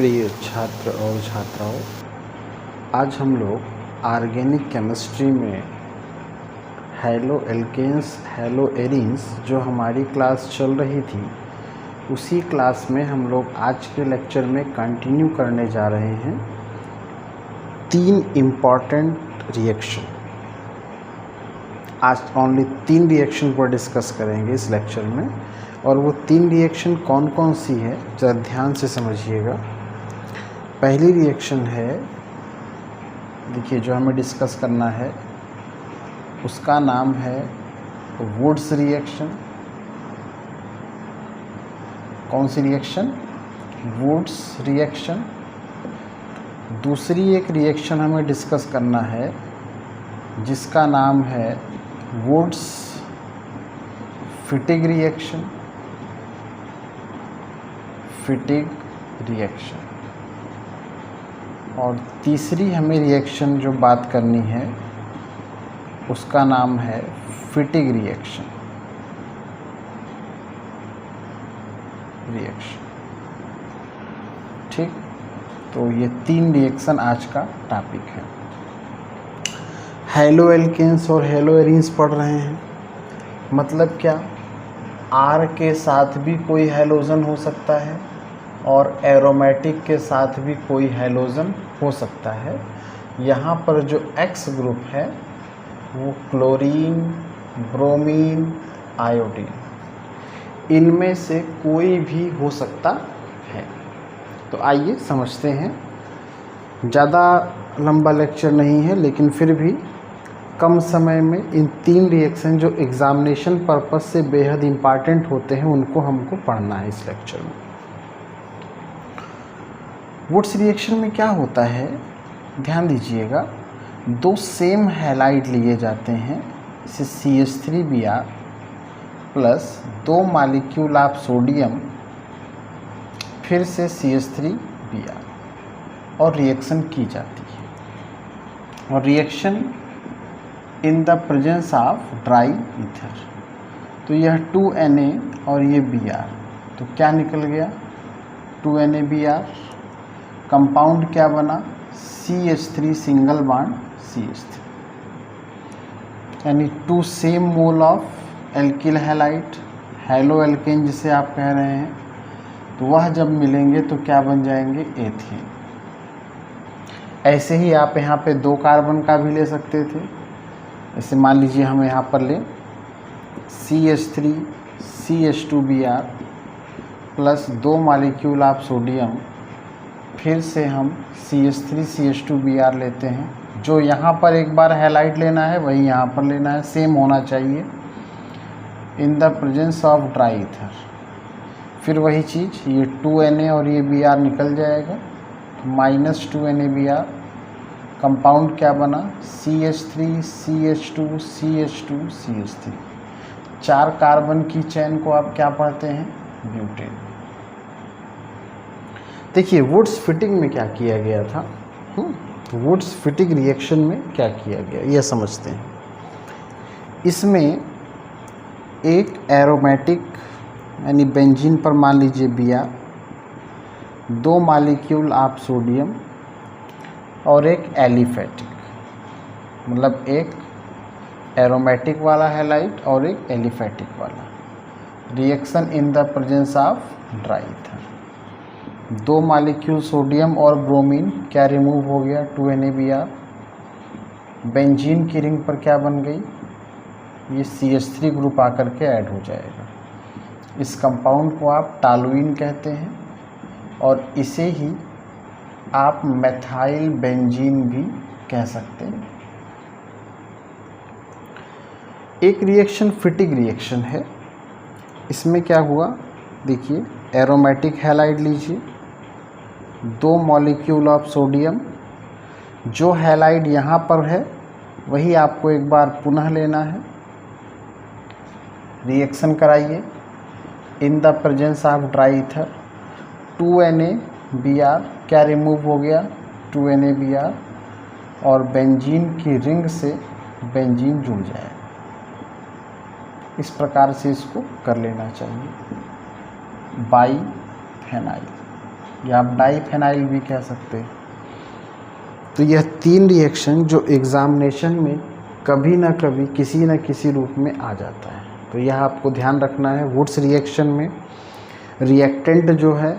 प्रिय छात्र और छात्राओं, आज हम लोग ऑर्गेनिक केमिस्ट्री में हैलो एल्केन्स हैलो एरीन्स जो हमारी क्लास चल रही थी उसी क्लास में हम लोग आज के लेक्चर में कंटिन्यू करने जा रहे हैं। 3 इम्पॉर्टेंट रिएक्शन, आज ओनली 3 रिएक्शन पर डिस्कस करेंगे इस लेक्चर में। और वो 3 रिएक्शन कौन कौन सी है ज़रा ध्यान से समझिएगा। पहली रिएक्शन है, देखिए जो हमें डिस्कस करना है उसका नाम है वुड्स रिएक्शन। कौन सी रिएक्शन? Wurtz reaction. दूसरी एक रिएक्शन हमें डिस्कस करना है जिसका नाम है वुड्स फिटिग रिएक्शन। फिटिग रिएक्शन। और तीसरी हमें रिएक्शन जो बात करनी है उसका नाम है फिटिग रिएक्शन। ठीक, तो ये 3 रिएक्शन आज का टॉपिक है। हैलो एल्केन्स और हैलो एरीन्स पढ़ रहे हैं, मतलब क्या? R के साथ भी कोई हैलोजन हो सकता है और एरोमेटिक के साथ भी कोई हैलोजन हो सकता है। यहाँ पर जो X ग्रुप है वो क्लोरीन, ब्रोमीन, आयोडीन, इनमें से कोई भी हो सकता है। तो आइए समझते हैं। ज़्यादा लंबा लेक्चर नहीं है, लेकिन फिर भी कम समय में इन 3 रिएक्शन जो एग्ज़ामिनेशन पर्पस से बेहद इम्पॉर्टेंट होते हैं उनको हमको पढ़ना है इस लेक्चर में। वुड्स रिएक्शन में क्या होता है, ध्यान दीजिएगा। 2 सेम हैलाइड लिए जाते हैं, इसे CH3Br plus 2 molecule of sodium, फिर से CH3Br, और रिएक्शन की जाती है। और reaction in the presence of dry ether. तो यह 2Na और ये Br, तो क्या निकल गया? 2NaBr। कंपाउंड क्या बना? CH3 सिंगल बॉन्ड CH3, यानी 2 same mole of alkyl halide, halo alkane जिसे आप कह रहे हैं। तो वह जब मिलेंगे तो क्या बन जाएंगे? एथेन। ऐसे ही आप यहाँ पे 2 कार्बन का भी ले सकते थे। ऐसे मान लीजिए हम यहाँ पर लें CH3 CH2Br plus 2 molecule of sodium, फिर से हम CH3 CH2Br लेते हैं। जो यहाँ पर एक बार हैलाइड लेना है वही यहाँ पर लेना है, सेम होना चाहिए। In the presence of dry ether, फिर वही चीज़, ये 2Na और ये Br निकल जाएगा, माइनस 2NaBr। कंपाउंड क्या बना? CH3 CH2 CH2 CH3। 4 carbon की चेन को आप क्या पढ़ते हैं? ब्यूटेन। देखिए वुड्स फिटिंग में क्या किया गया था। वुड्स फिटिंग रिएक्शन में क्या किया गया यह समझते हैं। इसमें एक एरोमेटिक यानी बेंजीन पर मान लीजिए Br, 2 मॉलिक्यूल ऑफ सोडियम और एक एलिफेटिक, मतलब एक एरोमेटिक वाला हैलाइड और एक एलिफेटिक वाला। Reaction in the presence of dry ether. 2 molecule sodium और ब्रोमीन क्या रिमूव हो गया? 2NaBr। बेंजीन की रिंग पर क्या बन गई? ये CH3 ग्रुप आकर के ऐड हो जाएगा। इस कंपाउंड को आप टॉलुइन कहते हैं और इसे ही आप मेथाइल बेंजीन भी कह सकते हैं। एक रिएक्शन फिटिग रिएक्शन है। इसमें क्या हुआ, देखिए एरोमेटिक हैलाइड लीजिए, 2 मॉलिक्यूल ऑफ सोडियम, जो हैलाइड यहाँ पर है वही आपको एक बार पुनः लेना है। रिएक्शन कराइए in the presence of dry ether. 2NaBr क्या रिमूव हो गया? 2NaBr, और बेंजीन की रिंग से बेंजीन जुड़ जाएगा। इस प्रकार से इसको कर लेना चाहिए। बाईफेनाइल। या आप डाइफेनाइल भी कह सकते हैं। तो यह 3 रिएक्शन जो एग्जामिनेशन में कभी ना कभी किसी न किसी रूप में आ जाता है, तो यह आपको ध्यान रखना है। वुड्स रिएक्शन में रिएक्टेंट जो है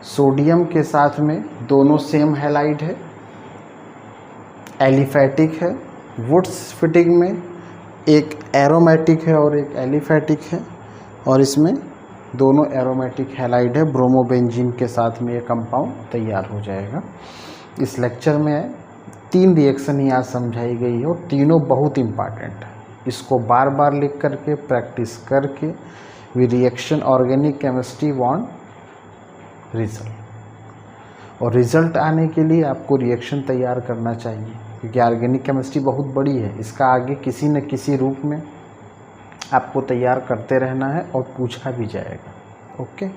सोडियम के साथ में दोनों सेम हैलाइड है, एलिफैटिक है। वुड्स फिटिंग में एक एरोमेटिक है और एक एलिफैटिक है, और इसमें दोनों एरोमेटिक हैलाइड है। ब्रोमोबेंजीन के साथ में ये कंपाउंड तैयार हो जाएगा। इस लेक्चर में 3 रिएक्शन यहाँ समझाई गई है और तीनों बहुत इम्पॉर्टेंट है। इसको बार बार लिख करके प्रैक्टिस करके we reaction organic chemistry want result, और रिजल्ट आने के लिए आपको रिएक्शन तैयार करना चाहिए, क्योंकि ऑर्गेनिक केमिस्ट्री बहुत बड़ी है। इसका आगे किसी न किसी रूप में आपको तैयार करते रहना है और पूछा भी जाएगा। ओके।